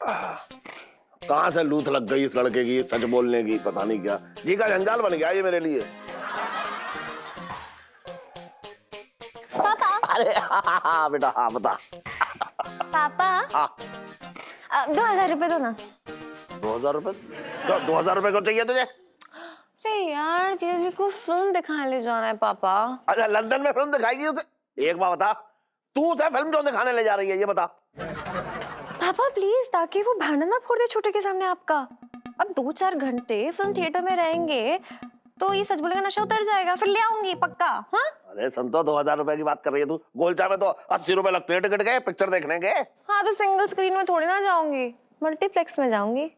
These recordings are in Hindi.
कहां से लूथ लग गई इस लड़के की, सच बोलने की, पता नहीं क्या जी का जंजाल बन गया ये मेरे लिए। पापा। अरे हाँ बेटा, हाँ बता। पापा, हाँ 2000 रुपए दो ना। 2000 रुपए? 2000 रुपए को चाहिए तुझे? अरे यार, जीजा जी को फिल्म दिखाने ले जाना है पापा। अच्छा, लंदन में फिल्म दिखाएगी उसे? एक बार बता, तू उसे फिल्म क्यों दिखाने ले जा रही है, ये बता। पापा प्लीज, ताकि वो भांडा ना फोड़ दे छोटे के सामने आपका। अब 2-4 घंटे फिल्म थिएटर में रहेंगे तो ये सच बोलेगा नशा उतर जाएगा, फिर ले आऊंगी पक्का। हाँ अरे संतो, 2000 रुपए की बात कर रही है तू? गोलचा में तो 80 रुपए लगते हैं टिकट के, पिक्चर देखने के। हाँ तो सिंगल स्क्रीन में थोड़ी ना जाऊंगी, मल्टीप्लेक्स में जाऊंगी।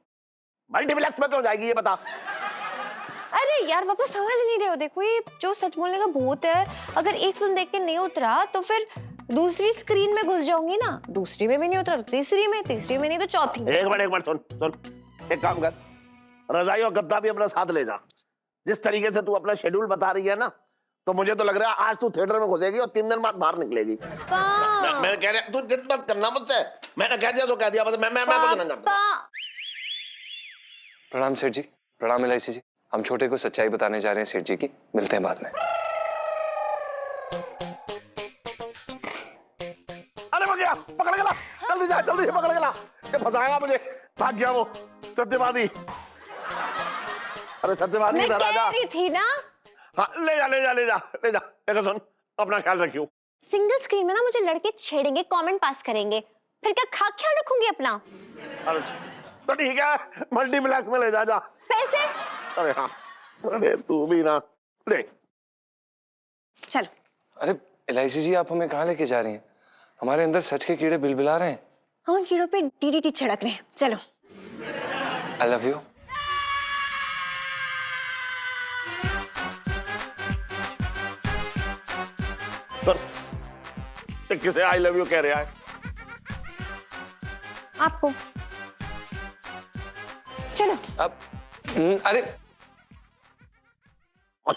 मल्टीप्लेक्स में क्यों जाएगी ये बता। अरे यार पापा समझ नहीं रहे हो, देखो ये जो सच बोलने का भूत है, अगर एक फिल्म देख के नहीं उतरा तो फिर दूसरी स्क्रीन में घुस जाऊंगी ना, दूसरी में भी नहीं उतरा तो तीसरी में, तीसरी में नहीं तो चौथी में। एक मिनट सुन सुन, एक काम कर, रजाई और गद्दा भी अपने साथ ले जा। जिस तरीके से तू अपना शेड्यूल बता रही है ना, तो मुझे तो लग रहा है आज तू थिएटर में घुसेगी और 3 दिन बाद बाहर निकलेगी। मैं कह रहा तू जिद मत करना मुझसे, मैंने कह दिया तो कह दिया, बस मैं कुछ नहीं जानता। प्रणाम सेठ जी। प्रणाम इलायची जी। हम छोटे को सच्चाई बताने जा रहे हैं सेठ जी की, मिलते हैं बाद में। अरे भैया पकड़ गया, जल्दी जा, जल्दी से पकड़ गया, ये फंसाएगा मुझे। भाग गया वो सत्यवादी। अरे सत्यवादी मैं कह रही थी ना। हाँ ले जा ले जा ले जा ले जा। देखो सुन, अपना ख्याल रखियो। सिंगल स्क्रीन में ना मुझे लड़के छेड़ेंगे, कमेंट पास करेंगे, फिर क्या ख्याल रखूंगी अपना। अरे तो ठीक है, मल्टीप्लेक्स में ले जा जा। पैसे? अरे हाँ, अरे तू भी ना ले। चलो। अरे इलायची जी, आप हमें कहाँ लेके जा रही हैं? हमारे अंदर सच के कीड़े बिलबिला रहे हैं। हम उन कीड़ों पे डीडीटी छिड़क रहे हैं, चलो। I love you. किसे आई लव यू कह रहा है? आपको। चलो। अब अरे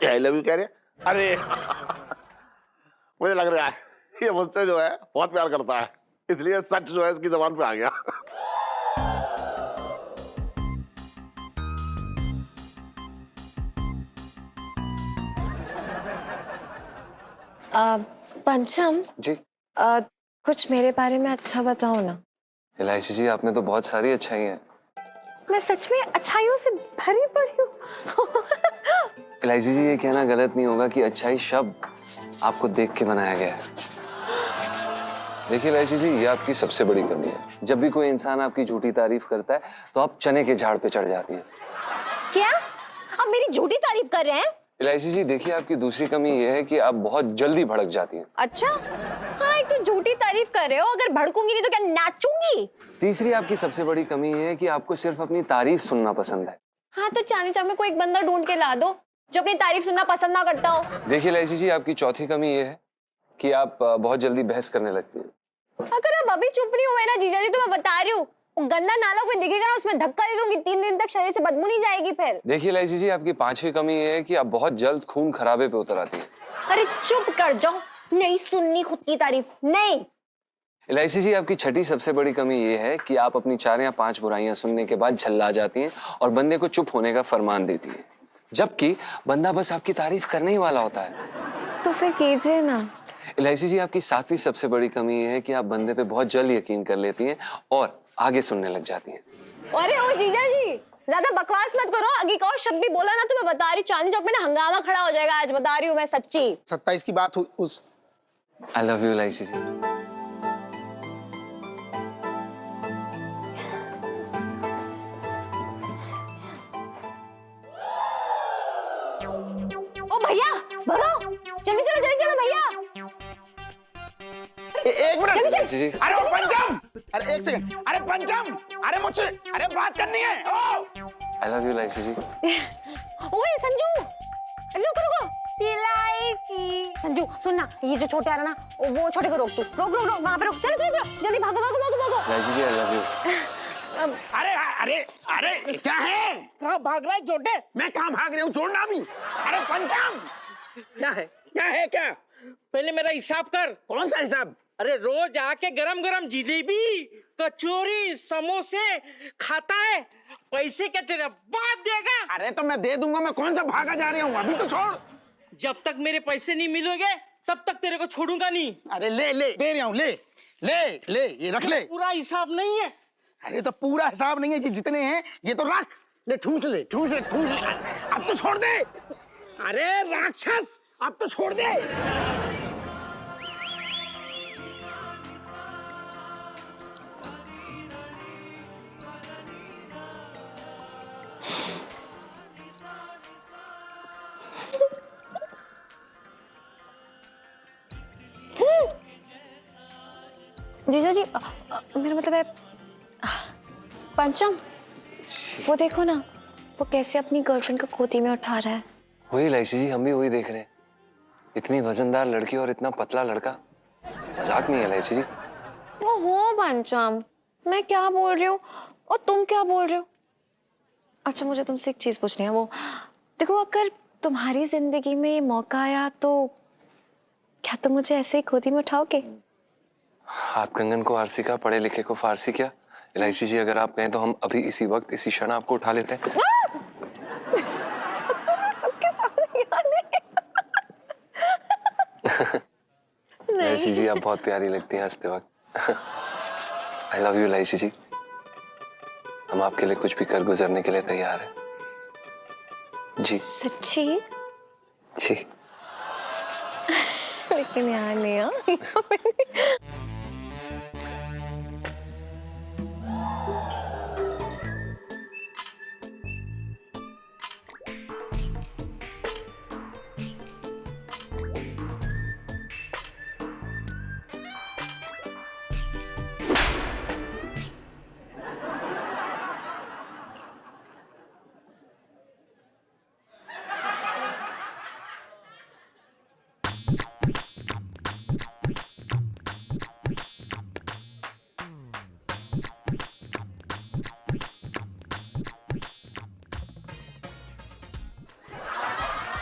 आई लव यू कह रहे हैं? अरे मुझे लग रहा है ये मुझसे जो है बहुत प्यार करता है, इसलिए सच जो है इसकी जबान पे आ गया। पंचम जी। कुछ मेरे बारे में अच्छा बताओ ना। इलायची जी, आप में तो बहुत सारी अच्छाई हैं। मैं सच में अच्छाइयों से भरी पड़ी हूँ। इलायची जी, ये कहना गलत नहीं होगा कि अच्छाई शब्द आपको देख के बनाया गया है। देखिए इलायची जी, ये आपकी सबसे बड़ी कमी है। जब भी कोई इंसान आपकी झूठी तारीफ करता है तो आप चने के झाड़ पे चढ़ जाती है। क्या आप मेरी झूठी तारीफ कर रहे हैं? इलायची जी, देखिए आपकी दूसरी कमी ये है कि आप बहुत जल्दी भड़क जाती हैं। अच्छा, हाँ एक तो झूठी तारीफ कर रहे हो, अगर भड़कूंगी नहीं तो क्या नाचूंगी? तीसरी आपकी सबसे बड़ी कमी ये है कि आपको सिर्फ अपनी तारीफ सुनना पसंद है। हाँ तो चांदी चौक में कोई एक बंदा ढूंढ के ला दो जो अपनी तारीफ सुनना पसंद ना करता हो। देखिए इलायची जी, आपकी चौथी कमी ये है कि आप बहुत जल्दी बहस करने लगती हैं। अगर आप अभी चुप नहीं हुए ना जीजा जी, तो मैं बता रही हूँ वो गंदा नाला कोई दिखेगा ना, उसमें धक्का दे दूंगी, 3 दिन तक शरीर से बदबू नहीं जाएगी फिर। देखिए इलायची जी, आपकी पांचवी कमी ये है कि आप बहुत जल्द खून खराबे पे उतर आती हैं। अरे चुप कर जाओ, नहीं सुननी खुद की तारीफ, नहीं। इलायची जी, आपकी छठी सबसे बड़ी कमी ये है कि आप अपनी 4 या 5 बुराइयां सुनने के बाद झल्ला जाती हैं और बंदे को चुप होने का फरमान देती हैं, जबकि बंदा बस आपकी तारीफ करने ही वाला होता है। तो फिर कीजिए ना। इलायची जी, आपकी 7वीं सबसे बड़ी कमी ये है कि आप बंदे पे बहुत जल्द यकीन कर लेती हैं और आगे सुनने लग जाती हैं। अरे ओ जीजा जी, ज्यादा बकवास मत करो, आगे एक और शब्द भी बोला ना तो मैं बता रही हूँ चांदी चौक में ना हंगामा खड़ा हो जाएगा, आज बता रही हूँ मैं सच्ची। 27 की बात हुई उस। आई लव यू इलायची जी। ओ भैया भगाओ, जल्दी चलो भैया। एक मिनट। इलायची जी, अरे ओ पंचम, अरे एक सेकंड, अरे पंचम, अरे मुझसे, अरे बात करनी है। ओ आई लव यू इलायची जी। ओए संजू, रुको रुको। इलायची। संजू सुन ना, ये जो छोटे आ रहा ना, वो छोटे को रोक तू, रोक रोक रोक, वहां पे रोक, चल चल चल, जल्दी भागो भागो भागो भागो। इलायची जी, आई लव यू। अरे अरे अरे क्या है? कहाँ भाग रहा है छोटे? मैं कहाँ भाग रहा हूँ, छोड़ना भी। अरे पंचम, क्या है क्या है क्या? पहले मेरा हिसाब कर। कौन सा हिसाब? अरे रोज आके गरम गरम जिलेबी कचौरी समोसे खाता है, पैसे क्या तेरा बाप देगा? अरे तो मैं दे दूंगा, मैं कौन सा भागा जा रहा हूँ, अभी तो छोड़। जब तक मेरे पैसे नहीं मिलेंगे तब तक तेरे को छोड़ूंगा नहीं। अरे ले ले, दे रहा हूँ, ले ले ले, ये रख ले। पूरा हिसाब नहीं है। अरे तो पूरा हिसाब नहीं है कि जितने हैं ये तो रख ले, ठूस ले ठूस ले ठूस ले, अब तो छोड़ दे। अरे राक्षस, अब तो छोड़ दे। जीजा जी मेरा मतलब है पंचम, वो देखो ना, वो कैसे अपनी गर्लफ्रेंड को गोदी में उठा रहा है। वही इलायची जी, हम भी वही देख रहे हैं। इतनी वजनदार लड़की और इतना पतला लड़का, मजाक नहीं है इलायची जी। ओहो पंचम, मैं क्या बोल रही हूँ और तुम क्या बोल रहे हो? अच्छा मुझे तुमसे एक चीज पूछनी है। वो देखो, अगर तुम्हारी जिंदगी में मौका आया तो क्या तुम मुझे ऐसे ही गोदी में उठाओगे? आप कंगन को आरसी का, पढ़े लिखे को फारसी क्या। इलायची जी अगर आप कहें तो हम अभी इसी वक्त इसी क्षण आपको उठा लेते हैं। सबके सामने इलायची जी आप बहुत प्यारी लगती हैं हंसते वक्त। आई लव यू इलायची जी। हम आपके लिए कुछ भी कर गुजरने के लिए तैयार हैं जी। सच्ची? जी। लेकिन यार नहीं हाँ।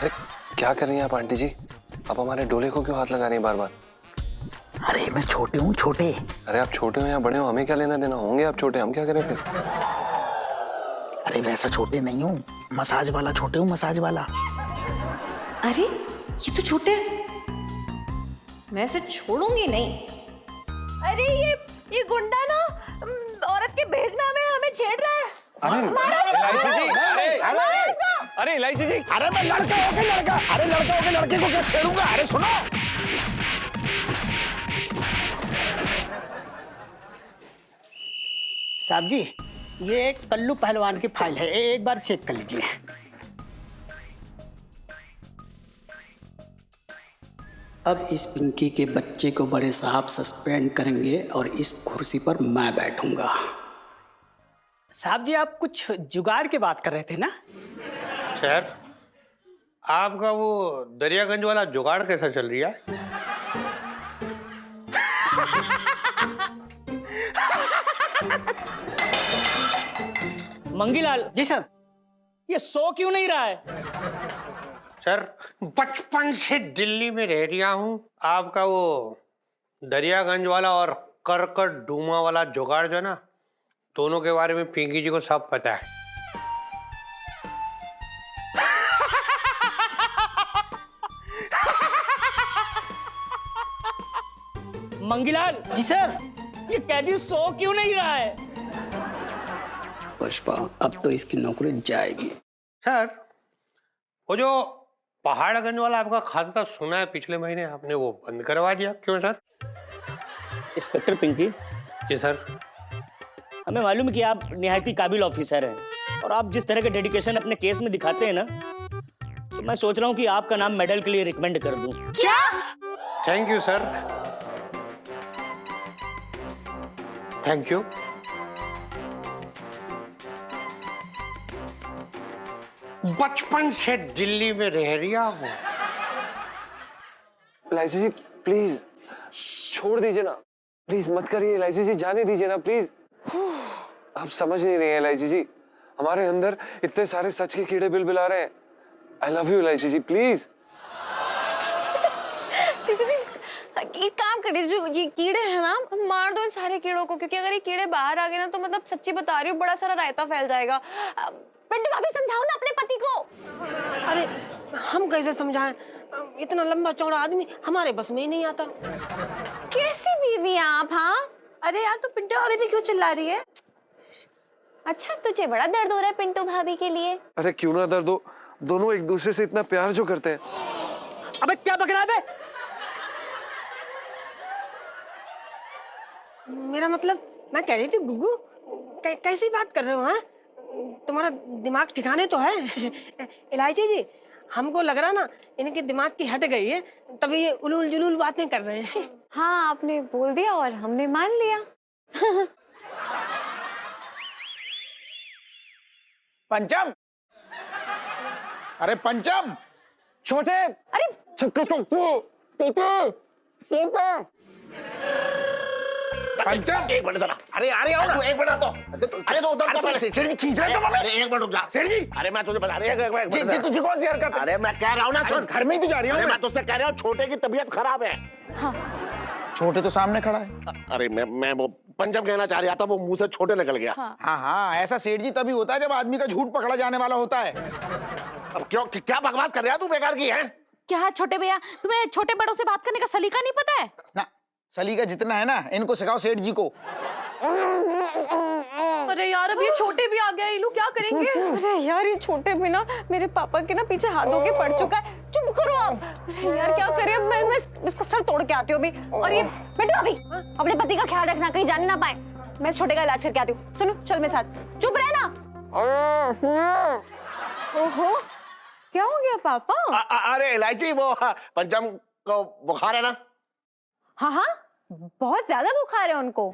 अरे क्या कर रही हैं आप आंटी जी? आप हमारे डोले को क्यों हाथ लगा रही हैं बार बार? अरे मैं छोटे हूँ, छोटे। अरे आप छोटे हो या बड़े हो, हमें क्या लेना देना? होंगे आप छोटे, हम क्या करें फिर? अरे वैसा छोटे नहीं हूँ, मसाज वाला छोटे हूँ, मसाज वाला। अरे ये तो छोटे, मैं इसे छोड़ूंगी नहीं। अरे ये गुंडा ना औरत के भेष में हमें छेड़ रहा है। अरे इलायची जी, अरे इलायची जी, अरे मैं लड़का होके लड़का, अरे लड़का होके लड़के को क्या छेड़ूंगा? अरे सुनो, साहब जी ये कल्लू पहलवान की फाइल है, एक बार चेक कर लीजिए। अब इस पिंकी के बच्चे को बड़े साहब सस्पेंड करेंगे और इस कुर्सी पर मैं बैठूंगा। साहब जी आप कुछ जुगाड़ की बात कर रहे थे ना? सर आपका वो दरियागंज वाला जुगाड़ कैसा चल रहा है? मंगीलाल जी सर। ये सो क्यों नहीं रहा है? सर बचपन से दिल्ली में रह रहा हूँ, आपका वो दरियागंज वाला और करकट डूमा वाला जुगाड़ जो है ना, दोनों के बारे में पिंकी जी को सब पता है। मंगीलाल जी सर। ये कैदी सो क्यों नहीं रहा है? पुष्पा अब तो इसकी नौकरी जाएगी। सर वो जो पहाड़गंज वाला आपका खाता था, सुना है पिछले महीने आपने वो बंद करवा दिया, क्यों सर? इंस्पेक्टर पिंकी, जी सर। हमें मालूम है कि आप निहायत ही काबिल ऑफिसर हैं और आप जिस तरह के डेडिकेशन अपने केस में दिखाते हैं ना, तो मैं सोच रहा हूँ कि आपका नाम मेडल के लिए रिकमेंड कर दूं। क्या? Thank you sir, thank you. बचपन से दिल्ली में रह रहा हूँ। इलायची जी प्लीज छोड़ दीजिए ना, प्लीज मत करिए इलायची जी, जाने दीजिए ना प्लीज। आप समझ नहीं रहे हैं इलायची जी, हमारे अंदर इतने सारे सच के कीड़े बिलबिला रहे हैं। आई लव यू इलायची जी, प्लीज। एक काम करिए, जो ये कीड़े हैं ना, मार दो इन सारे कीड़ों को, क्योंकि अगर ये कीड़े बाहर आ गए ना तो मतलब सच्ची बता रही हूँ बड़ा सारा रायता फैल जाएगा। पिंटू भाभी समझाओ ना अपने पति को। अरे हम कैसे समझाएं, इतना लंबा चौड़ा आदमी हमारे बस में ही नहीं आता। कैसी बीवी हैं आप? हाँ अरे यार, तो पिंटू भाभी भी क्यों चिल्ला रही है? अच्छा तुझे बड़ा दर्द हो रहा है पिंटू भाभी के लिए? अरे क्यों ना दर्द हो, दोनों एक दूसरे से इतना प्यार जो करते हैं। अबे क्या बक रहा है? मेरा मतलब मैं कह रही थी गुग्गू, कैसी बात कर रहे हो? हाँ, तुम्हारा दिमाग ठिकाने तो है? इलायची जी, हमको लग रहा ना इनके दिमाग की हट गई है, तभी ये उलूल जुलूल बातें कर रहे हैं। हाँ आपने बोल दिया और हमने मान लिया। पंचम, अरे पंचम, छोटे, अरे पंचम, एक मिनट जरा। अरे अरे आओ ना, एक मिनट तो। अरे तो उधर तो पहले। सेठ जी खींच रहे हो अरे एक मिनट रुक जा। सेठ जी। अरे मैं तुझे बता रही हूँ, जी जी तुझे कौन सी हरकत है? अरे मैं कह रहा हूँ ना, सुन। घर में ही तो जा रही अरे हूँ। मैं तुझसे कह रहा हूँ, छोटे की तबीयत खराब है। छोटे तो सामने खड़ा है। अरे मैं वो पंचम कहना चाह रहा था, वो मुंह से छोटे निकल गया। हाँ हाँ, ऐसा सेठ जी तभी होता है जब आदमी का झूठ पकड़ा जाने वाला होता है। अब क्यों, क्या बकवास कर रहा है तू बेकार की है? क्या छोटे भैया, तुम्हें छोटे बड़ों से बात करने का सलीका नहीं पता है? ना सलीका जितना है ना, इनको सिखाओ सेठ जी को। अरे यार, अब ये छोटे भी आ गया, ये लोग क्या करेंगे? अरे यार, ये छोटे भी ना मेरे पापा के ना पीछे हाथ धो के पड़ चुका है। चुप करो आप। अरे यार क्या करें, अब मैं इसका सर तोड़ के आती हूँ अभी। और ये बेटा अभी अपने पति का ख्याल रखना, कहीं जाने ना पाए। मैं इस छोटे का इलाज करके आती हूँ। सुनो चल मेरे साथ। चुप रहना। ओहो, क्या हो गया पापा? अरे इलायची, वो पंचम को बुखार है ना? हाँ हाँ, बहुत ज्यादा बुखार है उनको।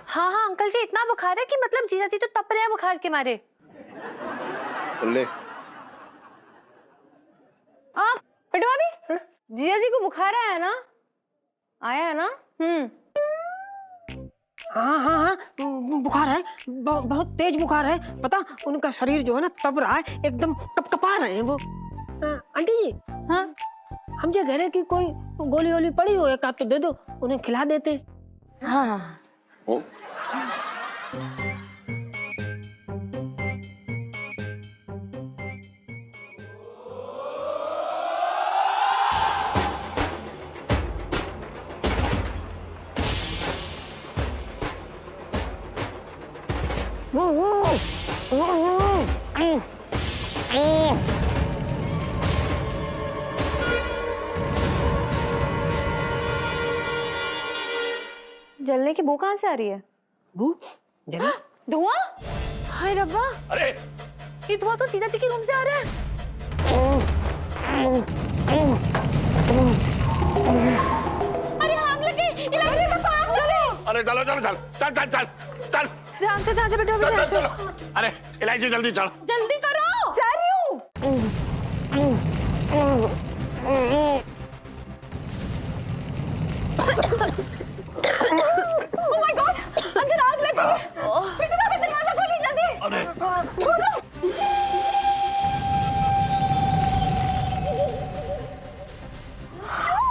हाँ हाँ अंकल जी, इतना बुखार है कि मतलब जीजा जी तो तप रहे हैं बुखार के मारे। ले आप पिंटू भाभी, जीजा जी को बुखार आया है ना? आया है ना? हाँ हाँ हाँ, बुखार है, बहुत तेज बुखार है। पता, उनका शरीर जो है ना तप रहा है, एकदम कपकपा रहे हैं वो। आंटी जी, हाँ हम जो कह रहे हैं कि कोई गोली वोली पड़ी हो एक आध तो दे दो, उन्हें खिला देते। हाँ ओ? जलने की बू कहाँ से आ रही है? बू जरा धुआं? हाय रब्बा, अरे ये धुआं तो जीजा जी के रूम से आ रहा है। अरे आग लगी, इलायची में आग लगी। अरे चलो चलो चल चल चल चल चल ध्यान से बेटा, चल ध्यान चल से। चलो। अरे इलायची जल्दी चल। जल्दी करो। जा रही हूँ। Oh my God! अंदर आग लगी। पिंटू भाभी दरवाजा खोलिए जल्दी। अरे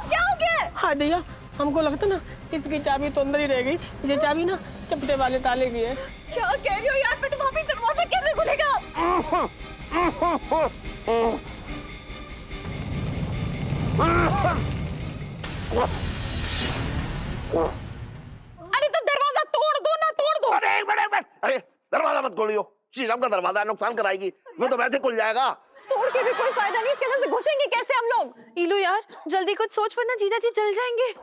क्या हो गया? हाँ भैया, हमको लगता ना इसकी चाबी तो अंदर ही रह गई। ये चाबी ना चपटे वाले ताले की है। क्या कह रही हो यार? पिंटू भाभी दरवाजा कैसे खुलेगा? अरे तो दरवाजा तोड़ दो ना, तोड़ दो। अरे एक मिनट, अरे दरवाजा मत खोलियो, शीशम का दरवाजा है, नुकसान कराएगी। वो तो वैसे खुल जाएगा। तोड़ के भी कोई फायदा नहीं, इसके अंदर से घुसेंगे कैसे हम लोग? इलू यार, जल्दी कुछ सोच वरना जीजा जी जल जाएंगे।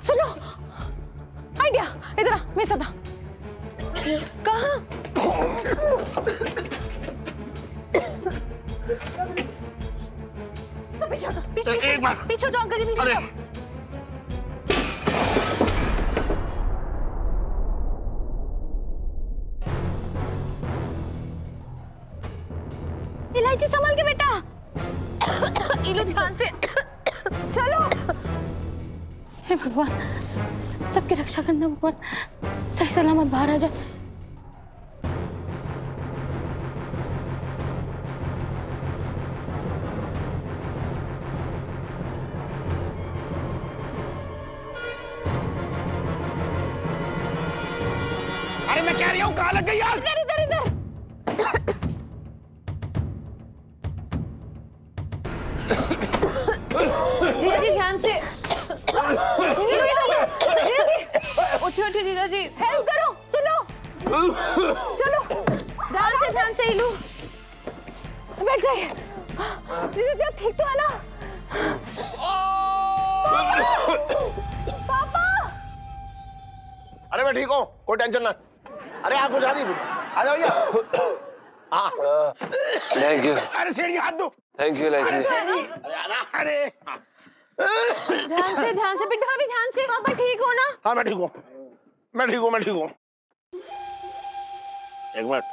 सुनो, आइडिया, इधर आ, मेरे साथ आ। कहाँ? सब पीछे हटो, एक बार। पीछे जाओ अंकल जी, पीछे अरे जाओ। इलायची संभाल के बेटा। इलू ध्यान से। चलो। हे भगवान, सबकी रक्षा करना भगवान, सही सलामत बाहर आ जाए। कह रही हूँ, कहाँ लग गई आग? इधर इधर इधर। जीजा जी ध्यान से। उठिए उठिए जीजा जी, हेल्प करो, सुनो। चलो ध्यान से हिलू। बैठ जाइए। जीजा जी आप ठीक तो है ना? पापा। अरे मैं ठीक हूँ, कोई टेंशन ना। अरे आप बुझा दी, आ जाओ भैया। हाँ थैंक यू, अरे सेठ जी हाथ दो। थैंक यू इलायची जी। अरे ध्यान से बिट्टू भाभी, ध्यान से। पापा ठीक हो ना? हाँ मैं ठीक हूँ, मैं ठीक हूँ। एक मिनट,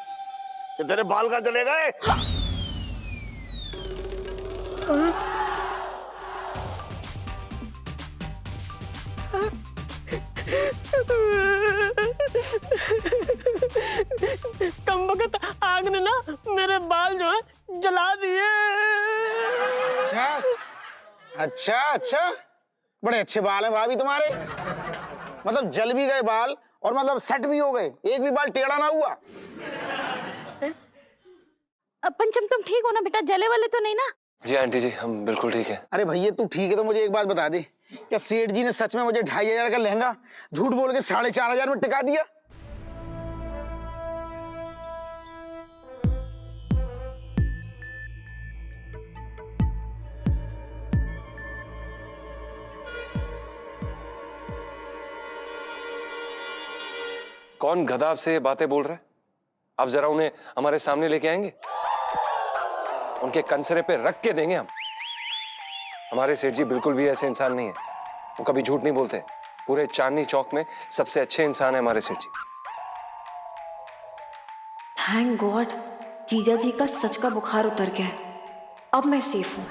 ये तेरे बाल कहाँ चले गए? कम वक्त आग ने ना मेरे बाल जो है जला दिए। अच्छा अच्छा, बड़े अच्छे बाल हैं भाभी तुम्हारे। मतलब जल भी गए बाल और मतलब सेट भी हो गए, एक भी बाल टेढ़ा ना हुआ। अब पंचम तुम ठीक हो ना बेटा? जले वाले तो नहीं ना? जी आंटी जी, हम बिल्कुल ठीक है। अरे भैया तू ठीक है तो मुझे एक बात बता दे, क्या सेठ जी ने सच में मुझे 2500 का लहंगा झूठ बोल के 4500 में टिका दिया? कौन गधा आपसे ये बातें बोल रहा है? आप जरा उन्हें हमारे सामने लेके आएंगे, उनके कंसरे पे रख के देंगे हम। हमारे सेठ जी बिल्कुल भी ऐसे इंसान नहीं है, वो कभी झूठ नहीं बोलते। पूरे चांदनी चौक में सबसे अच्छे इंसान है हमारे सेठ जी। थैंक गॉड जीजा जी का सच का बुखार उतर गया है, अब मैं सेफ हूँ।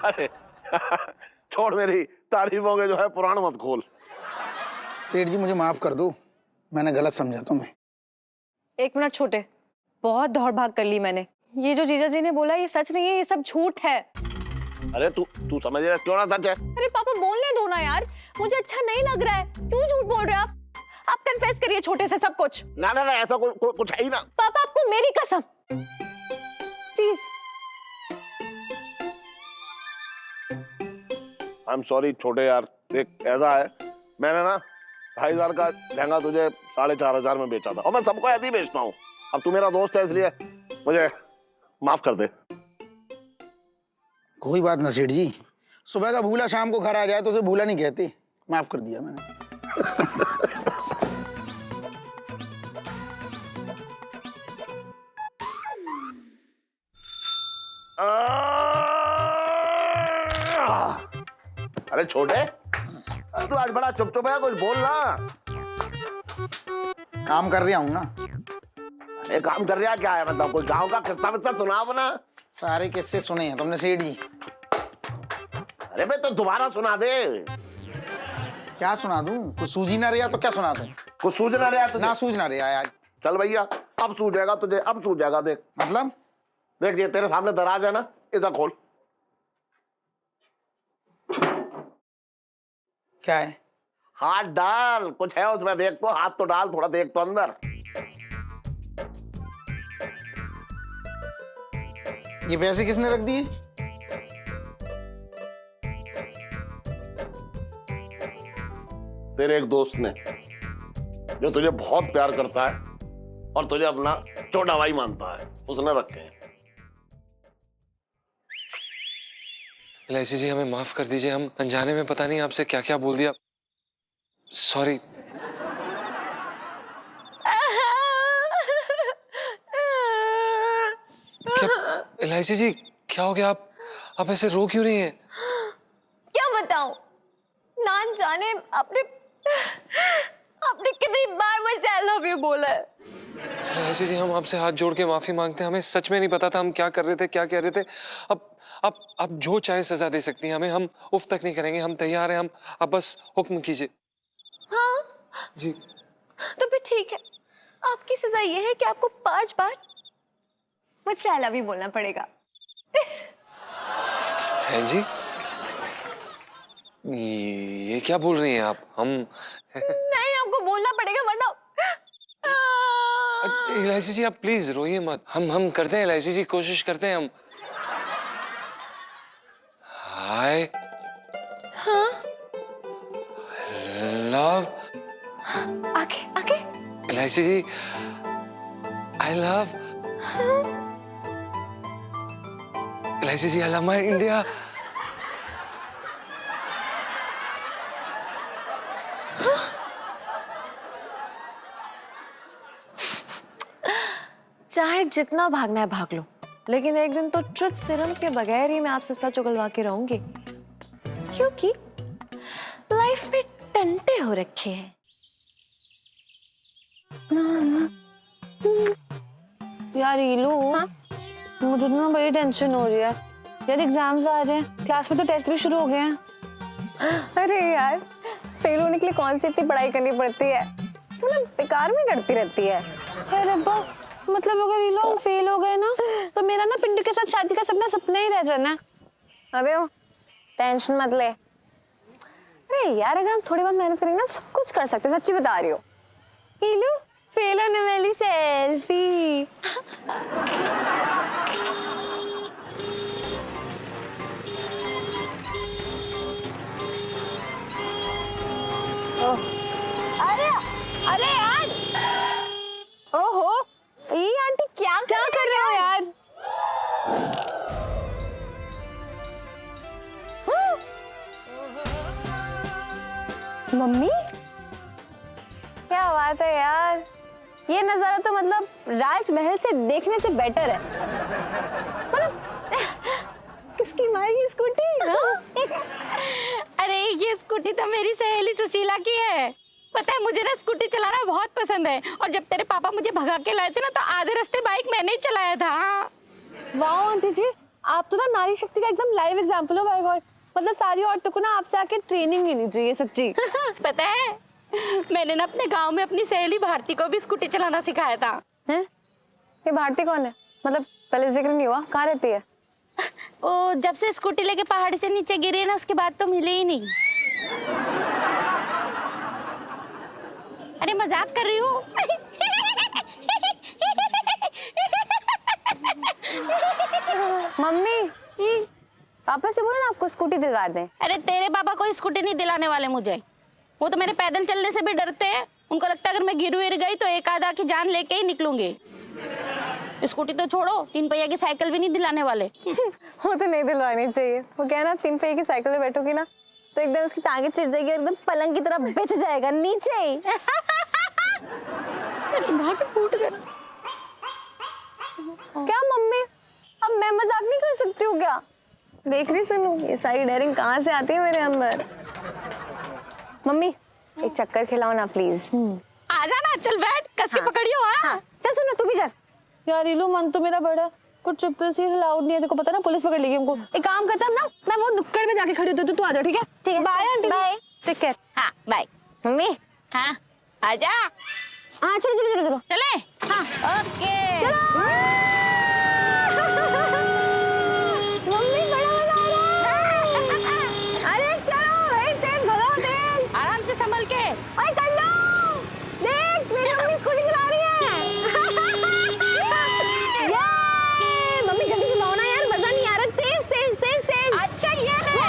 अरे छोड़, मेरी तारीफों के जो है पुराण मत खोल। सेठ जी मुझे माफ कर दो, मैंने गलत समझा तुम्हें। एक मिनट छोटे, बहुत दौड़ भाग कर ली मैंने। ये जो जीजा जी ने बोला ये सच नहीं है, ये सब झूठ है। अरे तू समझ रहा क्यों ना सच है? अरे पापा बोलने दो ना यार, मुझे अच्छा नहीं लग रहा है। क्यों झूठ बोल रहे हो आप कन्फेस करिए छोटे से सब कुछ। ना ऐसा कुछ है ही ना। पापा आपको मेरी कसम, प्लीज। आई एम सॉरी छोटे यार, देख ऐसा है, मैंने ना 2500 का लहंगा तुझे 4500 में बेचा था और मैं सबको ऐसे ही बेचता हूँ। अब तू मेरा दोस्त है इसलिए मुझे माफ कर दे। कोई बात ना सेठ जी, सुबह का भूला शाम को घर आ जाए तो उसे भूला नहीं कहते। माफ कर दिया मैंने। अरे छोटे, तू आज बड़ा चुप है, कुछ बोल ना। काम कर रहा हूँ ना। अरे काम कर रहा क्या है? मतलब कोई गांव का किस्सा विस्सा सुनाओ ना। सारे किस्से सुने हैं तुमने सेठ जी। अरे भाई तो दोबारा सुना दे। क्या सुना दूं? कुछ सूझी ना रहा तो क्या सुना दूं? कुछ सूझ ना रहा तुझे? ना सूझ ना रहा यार। चल भैया, अब सूझेगा तुझे, अब सूझेगा। देख मतलब देख, ये तेरे सामने दराज है ना, इधर खोल। क्या है? हाथ डाल, कुछ है उसमें, देख तो, हाथ तो डाल, थोड़ा देख तो अंदर। ये पैसे किसने रख दिए? तेरे एक दोस्त ने, जो तुझे बहुत प्यार करता है और तुझे अपना छोटा भाई मानता है, उसने रखे हैं। इलायची जी हमें माफ कर दीजिए, हम अनजाने में पता नहीं आपसे क्या क्या बोल दिया। सॉरी। क्या इलायची जी, क्या हो गया? आप ऐसे रो क्यों रही हैं? क्या बताऊं, ना जाने आपने कितनी बार मुझे आई लव यू बोला है। इलायची जी, हम आपसे हाथ जोड़ के माफी मांगते हैं, हमें सच में नहीं पता था हम क्या कर रहे थे, क्या कह रहे थे। अब जो चाहे सजा दे सकती हैं हमें, हम उफ तक नहीं करेंगे, हम तैयार हैं। हम अब बस हुक्म कीजिए। हाँ जी तो फिर ठीक है, आपकी सजा ये है कि आपको 5 बार मुझसे आई लव यू बोलना पड़ेगा। हैं जी, ये क्या बोल रही हैं आप? हम नहीं, आपको बोलना पड़ेगा वरना इलायची जी आप प्लीज रोइए मत, हम करते हैं इलायची जी, कोशिश करते हैं हम। हाय लव आगे आगे। इलायची जी, आई लव इलायची जी, आई लव माय इंडिया। चाहे जितना भागना है भाग लो, लेकिन एक दिन तो ट्रुथ सीरम के बगैर ही मैं आपसे सच उगलवा के रहूंगी, क्योंकि लाइफ में टंटे हो रखे हैं। यार ईलू, मुझे ना बड़ी टेंशन हो रही है यार। एग्जाम्स आ रहे हैं, क्लास में तो टेस्ट भी शुरू हो गए हैं। अरे यार, फेल होने के लिए कौन सी इतनी पढ़ाई करनी पड़ती है, तू ना बेकार में करती रहती है। अरे रब्बा, मतलब अगर ईलू हम फेल हो गए ना तो मेरा ना पिंटू के साथ शादी का सपना सपना ही रह जाना। अबे ओ, टेंशन मत ले। अरे यार, अगर हम थोड़ी बहुत मेहनत करेंगे ना सब कुछ कर सकते हैं, सच्ची बता रही हो। हीलू, फेल होने वाली सेल्फी। अरे अरे यार, ओहो, ये आंटी क्या कर रहे हो यार? मम्मी, क्या बात है यार, ये नजारा तो मतलब राजमहल से देखने से बेटर है। मतलब किसकी मारी ये स्कूटी? अरे ये स्कूटी तो मेरी सहेली सुशीला की है। पता है, मुझे ना स्कूटी चलाना बहुत पसंद है, और जब तेरे पापा मुझे भगा के लाए थे ना तो आधे रास्ते बाइक मैंने ही चलाया था। वाह आंटी जी, आप तो ना नारी शक्ति का एकदम लाइव एग्जांपल हो। बाय गॉड, मतलब सारी औरतों को ना आपसे आके ट्रेनिंग लेनी चाहिए सच्ची। पता है, मैंने ना अपने गांव में अपनी सहेली भारती को भी स्कूटी चलाना सिखाया था। हैं? ये भारती कौन है? मतलब पहले जिक्र नहीं हुआ, कहाँ रहती है? ओ, जब से स्कूटी लेके पहाड़ी से नीचे गिरी ना उसके बाद तो मिले ही नहीं। अरे मजाक कर रही हूँ। मम्मी, पापा से बोलो ना आपको स्कूटी दिलवा दें। अरे तेरे पापा कोई स्कूटी नहीं दिलाने वाले मुझे, वो तो मेरे पैदल चलने से भी डरते हैं। उनको लगता है अगर मैं गिर गई तो एक आधा की जान लेके ही निकलूंगी। स्कूटी तो छोड़ो, 3 पहिया की साइकिल भी नहीं दिलाने वाले। वो तो नहीं दिलवानी चाहिए। वो क्या है ना, 3 पहिए की साइकिल में बैठोगी ना तो एकदम उसकी टांगे चिढ़ जाएगी और एकदम पलंग की तरह बिछ जाएगा नीचे ही। दिमाग फूट गया। क्या मम्मी, अब मैं मजाक नहीं कर सकती हूँ क्या? देख रही सुनू, ये सारी डेयरिंग कहाँ से आती है मेरे अंदर। मम्मी, एक चक्कर खिलाओ ना प्लीज। आजा ना, चल बैठ, कस के पकड़ियो। हाँ चल सुनो, तू भी चल। यार ईलू, मन तो मेरा बड़ा, कुछ चुप्पे से अलाउड नहीं है, देखो पता ना पुलिस पकड़ लेगी हमको। एक काम करता हूँ ना, मैं वो नुक्कड़ में जाके खड़ी होती हूँ, तो तू आ जा, ठीक है? ठीक है, bye auntie, bye, take care. हाँ बाय। मम्मी, हाँ आजा। हाँ चलो चलो चलो चलो चले। हाँ ओके। मम्मी, बड़ा मजा आ रहा है। अरे चलो भाई, तेज भगाओ, तेज। आराम से संभल के। ओए कर लो, देख मेरी मम्मी स्कूटी चला रही है। ये मम्मी जल्दी चलाओ ना यार, मजा नहीं आ रहा। तेज तेज तेज तेज। अच्छा ये ले।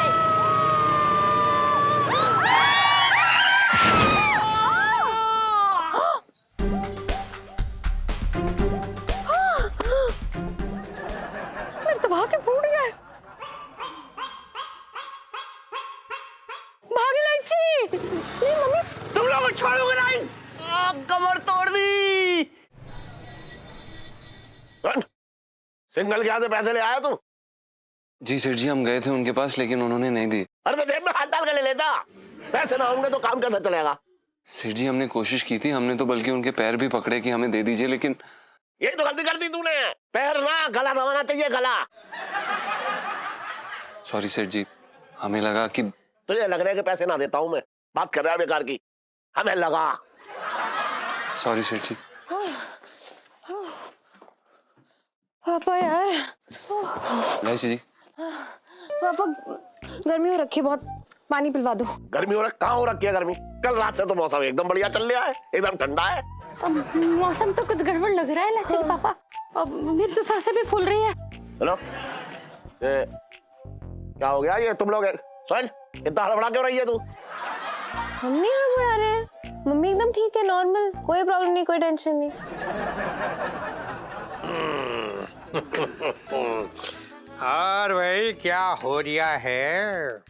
मेरे तो भाग फूट गए। भाग इलायची। नहीं मम्मी, तुम लोग छोड़ोगे नहीं, कमर तोड़ दी। सिंगल के हाथ से पैसे ले आया तू? जी सेठ जी, हम गए थे उनके पास लेकिन उन्होंने नहीं दी। अरे तो जेब में हाथ डाल के ले लेता। पैसे ना होंगे तो काम कैसे चलेगा? सेठ जी, हमने कोशिश की थी, हमने तो बल्कि उनके पैर भी पकड़े कि हमें दे दीजिए, लेकिन यही तो गलती कर दी तूने। पैर ना, गला दबाना चाहिए, गला। सॉरी सेठ जी, हमें लगा कि तुझे लग रहा है कि पैसे ना देता हूं मैं, बात कर रहा है बेकार की। हमें लगा। सॉरी सेठ जी। पापा यार, इलायची जी, पापा गर्मी हो रखी है बहुत, पानी पिलवा दो। गर्मी हो रहा, कहाँ हो रखी है गर्मी? कल रात से तो मौसम एकदम बढ़िया चल रहा है, एकदम ठंडा है। अब मौसम तो कुछ गड़बड़ लग रहा है इलायची के पापा। अब मेरी तो सांसें भी फूल रही है। हेलो, ये क्या हो गया? ये तुम लोग सुन, इतना हड़बड़ा क्यों रही है तू? हम नहीं हड़बड़ा रहे हैं, मम्मी एकदम ठीक है, नॉर्मल, कोई प्रॉब्लम नहीं, कोई टेंशन नहीं। और भाई क्या हो रहा है?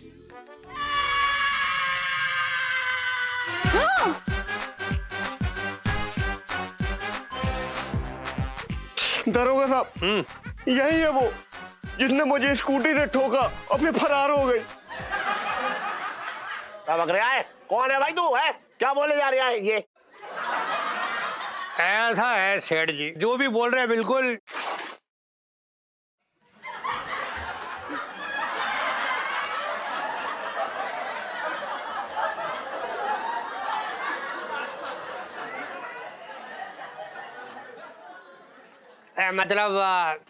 दरोगा साहब, यही है वो जिसने मुझे स्कूटी से ठोका और फिर फरार हो गई। क्या बक रहा है? कौन है भाई तू? है क्या बोले जा रहा है ये? ऐसा है सेठ जी, जो भी बोल रहे हैं बिल्कुल मतलब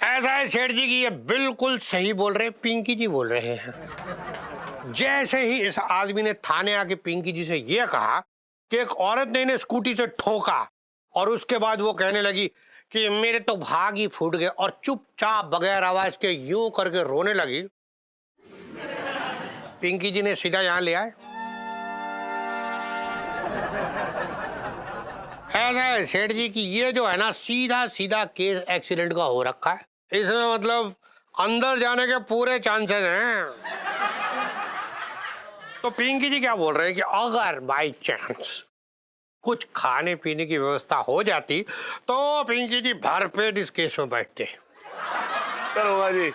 ऐसा है सेठ जी की ये बिल्कुल सही बोल रहे हैं। पिंकी जी बोल रहे हैं। जैसे ही इस आदमी ने थाने आके पिंकी जी से ये कहा कि एक औरत ने इन्हें स्कूटी से ठोका और उसके बाद वो कहने लगी कि मेरे तो भाग ही फूट गए और चुपचाप बगैर आवाज के यूं करके रोने लगी, पिंकी जी ने सीधा यहां ले आए। ऐसा है सेठ जी कि ये जो है ना सीधा सीधा केस एक्सीडेंट का हो रखा है। इसमें मतलब अंदर जाने के पूरे चांसेस हैं। तो पिंकी जी क्या बोल रहे हैं कि अगर बाय चांस कुछ खाने पीने की व्यवस्था हो जाती तो पिंकी जी भरपेट इस केस में बैठते। दरोगा जी,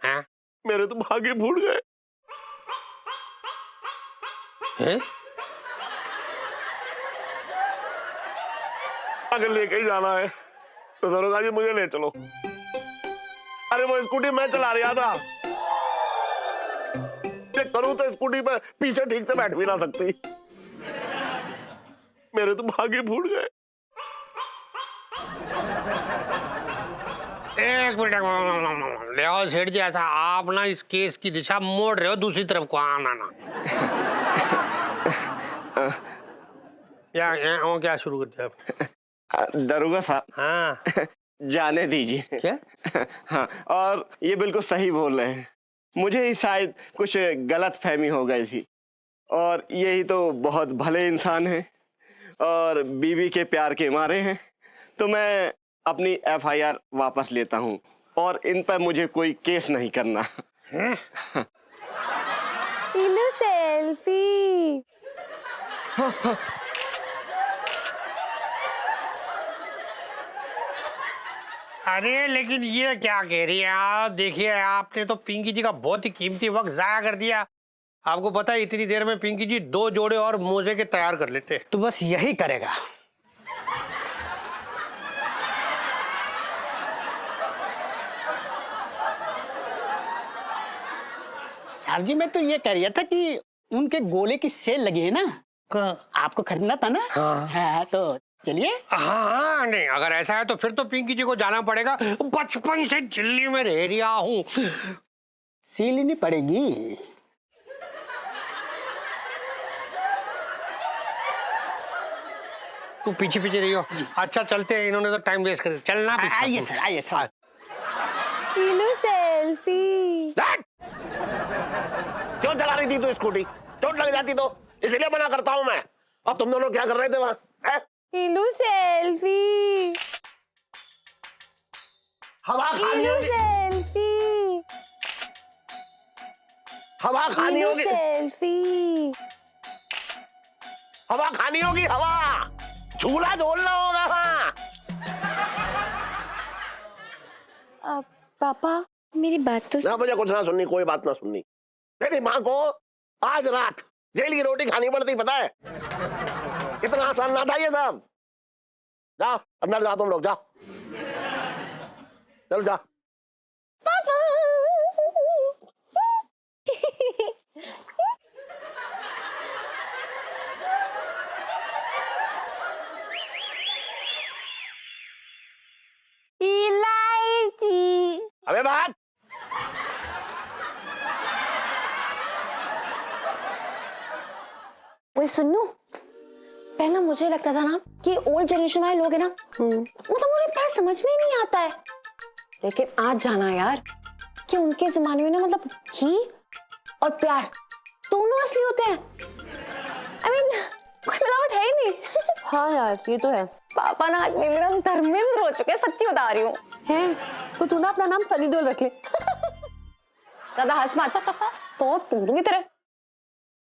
हैं? मेरे तो भागे फूट गए। हैं? अगर लेके ही जाना है तो दरोगा जी मुझे ले चलो। अरे वो स्कूटी मैं चला रहा था, चेक करूं तो स्कूटी पे पीछे ठीक से बैठ भी ना सकती। मेरे तो भागे फूट गए। एक मिनट ले आओ सेठ जी, ऐसा आप ना इस केस की दिशा मोड़ रहे हो दूसरी तरफ को आना ना। क्या शुरू करते हैं? दरोगा साहब, हाँ जाने दीजिए। क्या? हाँ, और ये बिल्कुल सही बोल रहे हैं। मुझे ही शायद कुछ गलत फहमी हो गई थी, और यही तो बहुत भले इंसान हैं और बीवी के प्यार के मारे हैं। तो मैं अपनी FIR वापस लेता हूँ और इन पर मुझे कोई केस नहीं करना। सेल्फी। अरे लेकिन ये क्या कह रही है आप? देखिए आपने तो पिंकी जी का बहुत ही कीमती वक्त जाया कर दिया। आपको पता है इतनी देर में पिंकी जी 2 जोड़े और मोजे के तैयार कर लेते। तो बस यही करेगा। साहब जी, मैं तो ये कह रहा था कि उनके गोले की सेल लगी है ना, आपको खरीदना था ना? हाँ, तो चलिए। हाँ नहीं, अगर ऐसा है तो फिर तो पिंकी जी को जाना पड़ेगा। बचपन से दिल्ली में रह रहा हूँ। सील ही नहीं पड़ेगी। तू पीछे पीछे रही हो। अच्छा चलते हैं, इन्होंने तो टाइम वेस्ट कर दिया। चलना पीछे। आइए सर, आइए सर। सेल्फी। क्यों चला रही थी तू स्कूटी? चोट लग जाती तो इसलिए मना करता हूं मैं। अब तुम दोनों क्या कर रहे थे वहां? सेल्फी। हवा खानी होगी। सेल्फी। हवा खानी होगी। सेल्फी। हवा खानी होगी। हवा झूला झूलना होगा। हाँ पापा, मेरी बात तो ना, मुझे कुछ ना सुननी, कोई बात ना सुननी। तेरी माँ को आज रात जेल की रोटी खानी पड़ती, पता है? इतना आसान ना था ये सब। जाओ अंदर, जाओ तुम लोग, जाओ चल जा। पापा। इलायची। अबे बात। वो सुनो, पहले मुझे लगता था ना कि ओल्ड जनरेशन वाले लोग है ना, मतलब उन्हें प्यार समझ में ही नहीं आता है। लेकिन आज जाना यार कि उनके जमाने में ना मतलब घी और प्यार दोनों असली होते हैं। I mean, कोई मिलावट है ही नहीं। हाँ यार ये तो है। पापा ना आज मेरे लिए धर्मेंद्र हो चुके हैं, सच्ची बता रही हूँ। है तो तू ना अपना नाम सनी देओल रख ले। ज्यादा हंस मत तो टूटूंगी तेरे।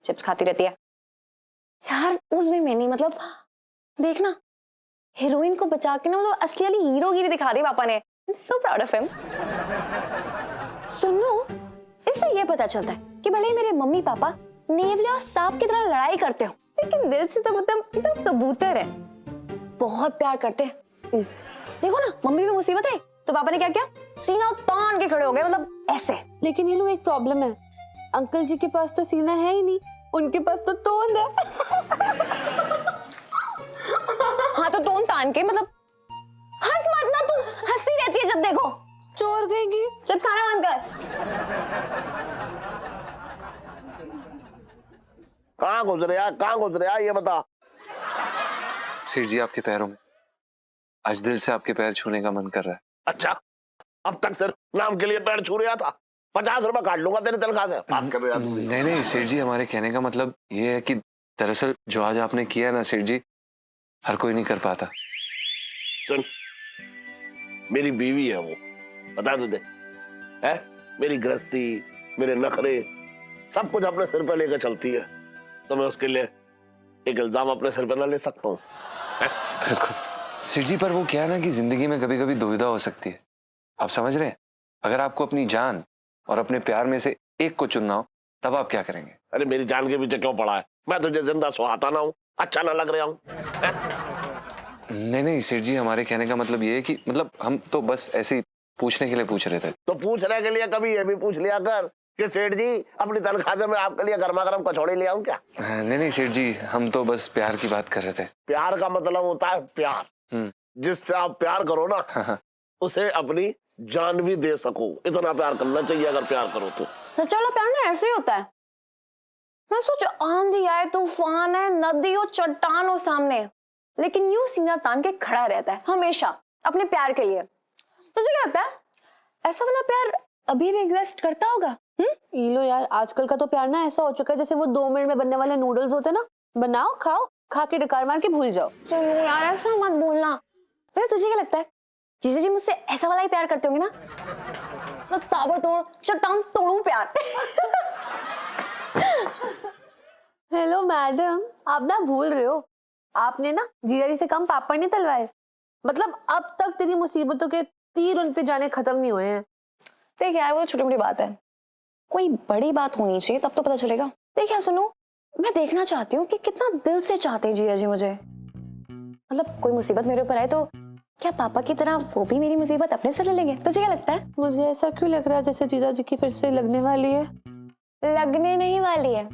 चिप्स खाती रहती है यार। उसमें मैंने मतलब देखना हीरोइन को बचा के ना मतलब असली वाली हीरोगिरी दिखा दी पापा ने। I'm so proud of him। सुनो, इससे ये पता चलता है कि भले ही मेरे मम्मी पापा नेवले और सांप की तरह लड़ाई करते हो, लेकिन दिल से तो मतलब एकदम कबूतर है, बहुत प्यार करते हैं। देखो ना, मम्मी भी मुसीबत है तो पापा ने क्या किया, सीना तान के खड़े हो गए, मतलब ऐसे। लेकिन ये लोग एक प्रॉब्लम है, अंकल जी के पास तो सीना है ही नहीं, उनके पास तो तोंद है। हाँ तो तोंद तान के मतलब हंस मत ना, तू हंसती रहती है जब देखो। चोर गएगी। जब खाना बंद कर। कहाँ गुजरे ये बता। सेठ जी आपके पैरों में, आज दिल से आपके पैर छूने का मन कर रहा है। अच्छा, अब तक सिर्फ नाम के लिए पैर छू रहा था। 50 रुपए काट लूंगा तेरी तनख्वाह से। बात कर रहे हो? नहीं सेठ जी, हमारे कहने का मतलब ये है कि दरअसल जो आज आपने किया ना सेठ जी, हर कोई नहीं कर पाता। सुन, मेरी बीवी है वो, बता तुझे है, मेरी गृहस्थी, मेरे नखरे, सब कुछ अपने सिर पर लेकर चलती है, तो मैं उसके लिए एक इल्जाम अपने सिर पर ना ले सकता हूँ? बिल्कुल सेठ जी, पर वो क्या है ना कि जिंदगी में कभी कभी दुविधा हो सकती है, आप समझ रहे हैं? अगर आपको अपनी जान और अपने प्यार में से एक को चुनना हो, तब आप क्या करेंगे? अरे मेरी जान के पीछे क्यों पड़ा है? मैं तुझे जिंदा सुहाता ना हूँ, अच्छा ना लग रहा हूँ? नहीं सेठ जी, हमारे कहने का मतलब ये है कि मतलब हम तो बस ऐसे ही पूछने के लिए पूछ रहे थे। तो पूछने के लिए कभी ये भी पूछ लिया कर कि सेठ जी अपनी तनख्वाह से मैं आपके लिए गर्मा गर्म कचौड़ी ले आऊं क्या? नहीं सेठ जी, हम तो बस प्यार की बात कर रहे थे। प्यार का मतलब होता है प्यार, जिससे आप प्यार करो ना, उसे अपनी जान भी दे सको, इतना प्यार करना चाहिए अगर प्यार करो तो। चलो प्यार ना ऐसे ही होता है। मैं सोचो आंधी आए, तूफान है, नदी हो, चट्टान हो सामने, लेकिन यूं सीना तान के खड़ा रहता है हमेशा अपने प्यार के लिए। तो तुझे क्या लगता है ऐसा वाला प्यार अभी भी एग्जिस्ट करता होगा? ये लो यार, आजकल का तो प्यार ना ऐसा हो चुका है जैसे वो 2 मिनट में बनने वाले नूडल्स होते ना, बनाओ खाओ, खा के डकार मार के भूल जाओ। चलो यार ऐसा मत बोलना। वैसे तुझे क्या लगता है जीजा जी मुझसे ऐसा वाला ही प्यार करते होंगे ना? तो ताबड़तोड़ चट्टान तोड़ू प्यार। हेलो मैडम, आप ना भूल रहे हो, आपने ना जीजा जी से कम पापड़ नहीं तलवाए। मतलब अब तक तेरी मुसीबतों के तीर उन पे जाने खत्म नहीं हुए हैं। देख यार, वो छोटी मोटी बात है, कोई बड़ी बात होनी चाहिए तब तो पता चलेगा। देख यार सुनो, मैं देखना चाहती हूँ कि कितना दिल से चाहते हैं जीजा जी मुझे। मतलब कोई मुसीबत मेरे ऊपर आए तो क्या पापा की तरह वो भी मेरी मुसीबत अपने सर ले लेंगे? तुझे क्या लगता है? मुझे ऐसा क्यों लग रहा है जैसे जीजा जी की फिर से लगने वाली है। लगने नहीं वाली है,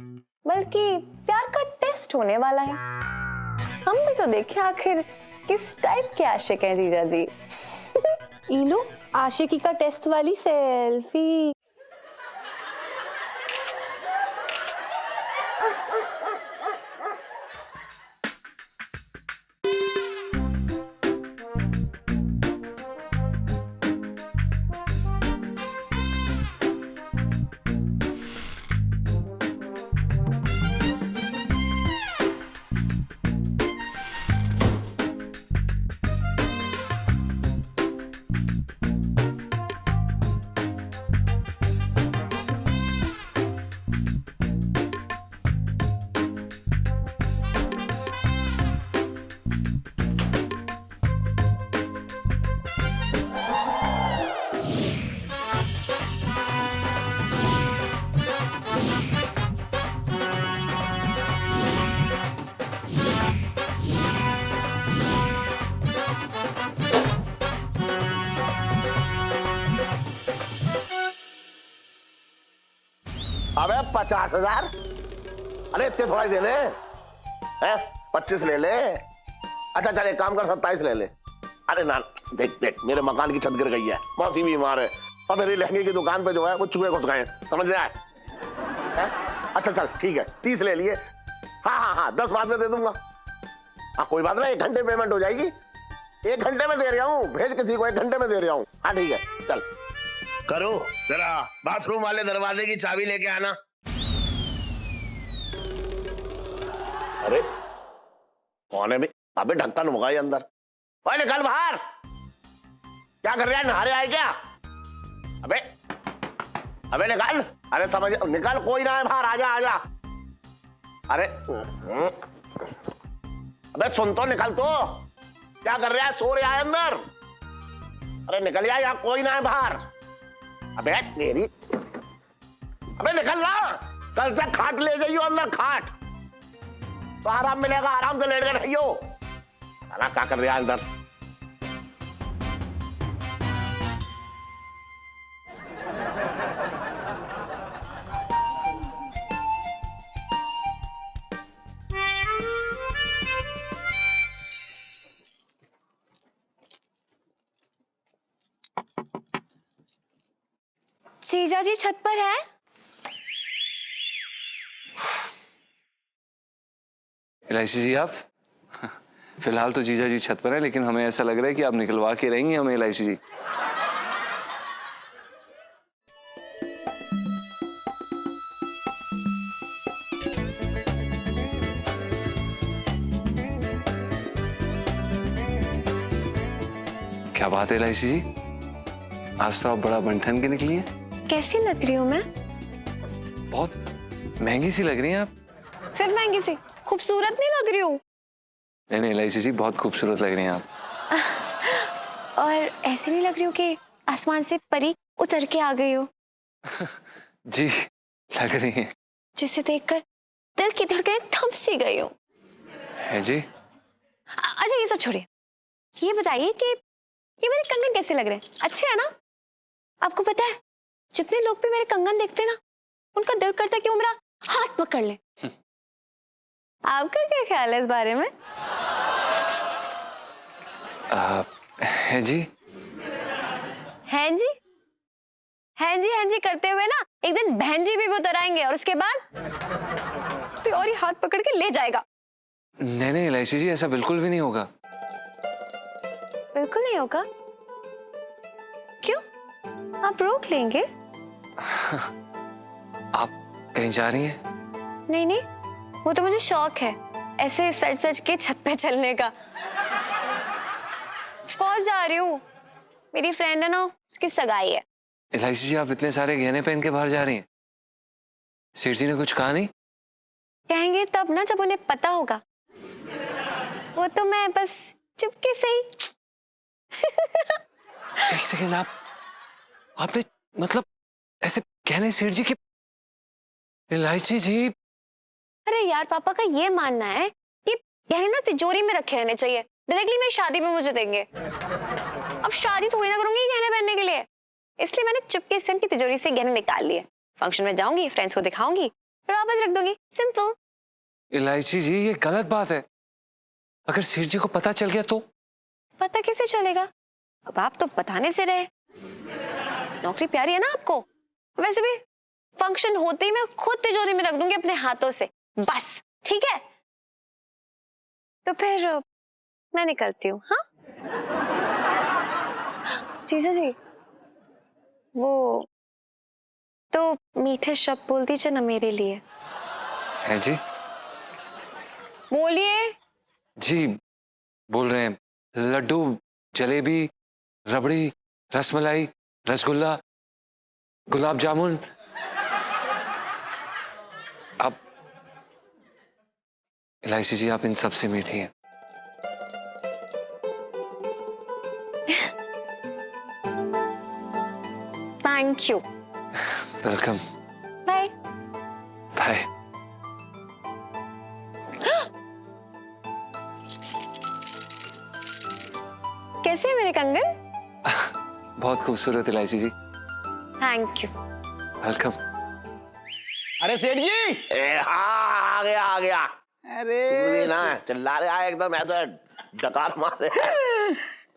बल्कि प्यार का टेस्ट होने वाला है। हम भी तो देखें आखिर किस टाइप के आशिक हैं जीजा जी। ईलू, आशिकी का टेस्ट वाली सेल्फी। अबे 50,000? अरे इतने थोड़ा ही देने हैं, 25 ले ले। अच्छा चल एक काम कर, 27 ले ले। अरे ना देख मेरे मकान की छत गिर गई है, मौसी बीमार है, और मेरी लहंगे की दुकान पे जो है वो चूहे घुस गए, समझ रहा है? अच्छा चल ठीक है, 30 ले लिए। हाँ 10 बाद में दे दूंगा। हाँ कोई बात नहीं, 1 घंटे पेमेंट हो जाएगी। 1 घंटे में दे रहा हूँ, भेज किसी को, 1 घंटे में दे रहा हूँ। हाँ ठीक है, चल करो जरा बाथरूम वाले दरवाजे की चाबी लेके आना। अरे कौन है बे? अबे ढक्कन होगा ये अंदर। ओए निकल बाहर, क्या कर रहा है? नहारे आए क्या? अबे अबे निकल, अरे समझ निकल, कोई ना है बाहर, आजा आजा। अरे अबे सुन तो, निकल तो, क्या कर रहा है? सो रहा है अंदर। अरे निकल जा, यहाँ कोई ना है बाहर। अबे तेरी, अबे निकल ना, कल से खाट ले जाइयो अंदर, खाट तो आराम मिलेगा, आराम से लेट कर रहियो। साला क्या कर रहा है अंदर? जीजा जी छत पर है? इलायची जी आप फिलहाल तो जीजा जी छत पर है, लेकिन हमें ऐसा लग रहा है कि आप निकलवा के रहेंगे हमें, इलायची जी। क्या बात है इलायची जी, आज तो आप बड़ा बनठन के निकली हैं। कैसी लग रही हूँ मैं? बहुत महंगी सी लग रही हैं आप। सिर्फ महंगी सी, खूबसूरत नहीं लग रही हूँ? नहीं नहीं इलायची जी, बहुत खूबसूरत लग रही हैं आप। और ऐसी नहीं लग रही हूँ कि आसमान से परी उतर के आ गई हो? जी लग रही हैं। जिसे देखकर दिल की धड़कनें थम सी गई हो। है जी। अच्छा ये सब छोड़िए, ये बताइए कि ये मेरे कंगन कैसे लग रहे हैं? अच्छे है ना? आपको पता है जितने लोग भी मेरे कंगन देखते हैं ना, उनका दिल करता है कि वो मेरा हाथ पकड़ ले। आपका क्या ख्याल है इस बारे में? है जी। हैं जी? हैं जी करते हुए ना एक दिन बहन जी भी उतर आएंगे और उसके बाद कोई और ही हाथ पकड़ के ले जाएगा। नहीं नहीं इलायची जी, ऐसा बिल्कुल भी नहीं होगा। बिल्कुल नहीं होगा? क्यों? आप रोक लेंगे? आप कहीं जा रही हैं? नहीं नहीं, वो तो मुझे शौक है ऐसे सच सच के छत पे चलने का। कौन जा रही हूँ, मेरी फ्रेंड है ना, उसकी सगाई है। इलायची जी, आप इतने सारे गहने पहन के बाहर जा रही हैं? सेठ जी ने कुछ कहा नहीं? कहेंगे तब ना जब उन्हें पता होगा। वो तो मैं बस चुपके से ही। एक सेकंड, आपने मतलब ऐसे कहने सेठ जी की? इलायची जी। अरे यार पापा का ये मानना है कि गहने ना तिजोरी में रखे रहने चाहिए, डायरेक्टली मेरी शादी पे मुझे देंगे। अब शादी थोड़ी ना करूंगी गहने पहनने के लिए, इसलिए मैंने चुपके से उनकी तिजोरी से गहने निकाल लिए। फंक्शन में जाऊंगी, फ्रेंड्स को दिखाऊंगी, फिर वापस रख दूंगी, सिंपल। इलायची जी, ये गलत बात है। अगर सेठ जी को पता चल गया तो? पता कैसे चलेगा? अब आप तो बताने से रहे। नौकरी प्यारी है ना आपको? वैसे भी फंक्शन होते ही मैं खुद तिजोरी में रख दूंगी अपने हाथों से, बस। ठीक है, तो फिर मैं निकलती हूँ। हाँ जीजा जी, वो तो मीठे शब्द बोल दीजिए ना मेरे लिए। है जी। बोलिए। जी बोल रहे हैं। लड्डू, जलेबी, रबड़ी, रसमलाई, रसगुल्ला, गुलाब जामुन। आप इलायची जी, आप इन सब से मीठी हैं। Thank you. Welcome. Bye bye. कैसे है मेरे कंगन? बहुत खूबसूरत इलायची जी। Thank you. वेलकम। अरे सेठ जी। हाँ आ गया आ गया। अरे तू भी ना चिल्ला रहा है एकदम, मैं तो डकार मार रहे।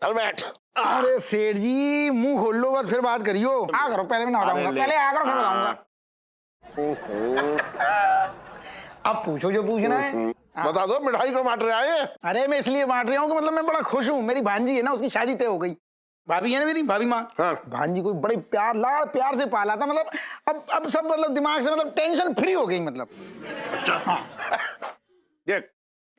चल बैठ। अरे सेठ जी, मुंह खोल लो बस, फिर बात करियो। आ करो, पहले मैं बताऊंगा, पहले आ करो फिर बताऊंगा। अब पूछो जो पूछना है। बता दो मिठाई को बांट रहे आए। अरे मैं इसलिए बांट रहा हूँ कि मतलब मैं बड़ा खुश हूँ। मेरी भांजी है ना, उसकी शादी तय हो गई। भाभी है ना मेरी, भाभी माँ। हाँ। भांजी को बड़े प्यार लाड़ प्यार से पाला था, मतलब अब सब मतलब दिमाग से मतलब टेंशन फ्री हो गई मतलब। अच्छा हाँ। देख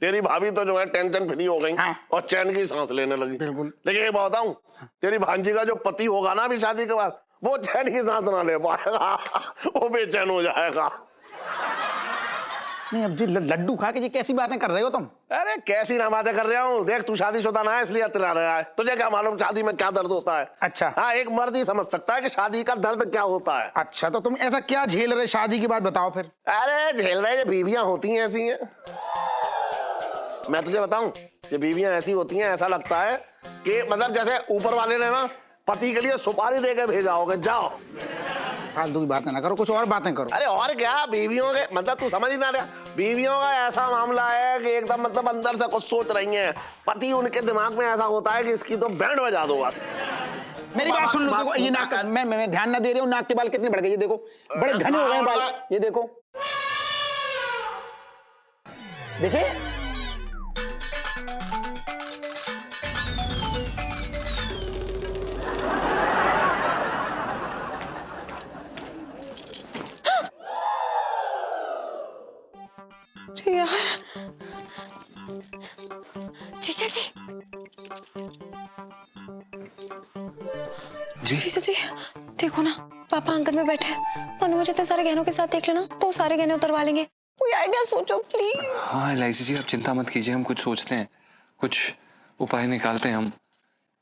तेरी भाभी तो जो है टेंशन फ्री हो गई हाँ। और चैन की सांस लेने लगी। बिल्कुल। लेकिन ये बताऊं, तेरी भांजी का जो पति होगा ना अभी शादी के बाद, वो चैन की सांस ना ले पाएगा, वो बेचैन हो जाएगा। नहीं अब जी लड्डू खा के जी कैसी बातें कर रहे हो तुम? अरे कैसी ना बातें कर रहा हूँ। देख तू शादीशुदा ना है इसलिए इतरा रहा है। तुझे क्या मालूम शादी में क्या दर्द होता है। अच्छा। हाँ, एक मर्द ही समझ सकता है कि शादी का दर्द क्या होता है। अच्छा तो तुम ऐसा क्या झेल रहे शादी की बात बताओ फिर। अरे झेल रहे, ये बीवियां होती हैं ऐसी हैं। मैं तुझे बताऊं, ये बीवियां ऐसी होती हैं, ऐसा लगता है कि मतलब जैसे ऊपर वाले ने ना पति के लिए सुपारी देकर भेजा होगा, जाओ। फालतू की बातें ना करो, कुछ और बातें करो। अरे और क्या, बीवियों के मतलब तू समझ ही ना रहा, बीवियों का ऐसा मामला है कि एकदम मतलब अंदर से कुछ सोच रही हैं, पति उनके दिमाग में ऐसा होता है कि इसकी तो बैंड बजा दो आप। मेरी बात सुन लो, देखो ये नाक, मैं ध्यान ना दे रही हूँ, नाक के बाल कितने बढ़ गए, ये देखो बड़े घने हो गए बाल, ये देखो देखिए। यार जीजा जी, जीजा जी देखो ना, पापा अंकल में बैठे हैं। और मुझे इतने सारे गहनों के साथ देख लेना तो सारे गहने उतरवा लेंगे। कोई आइडिया सोचो प्लीज। हाँ एलआईसी जी, आप चिंता मत कीजिए, हम कुछ सोचते हैं, कुछ उपाय निकालते हैं। हम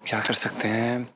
क्या कर सकते हैं?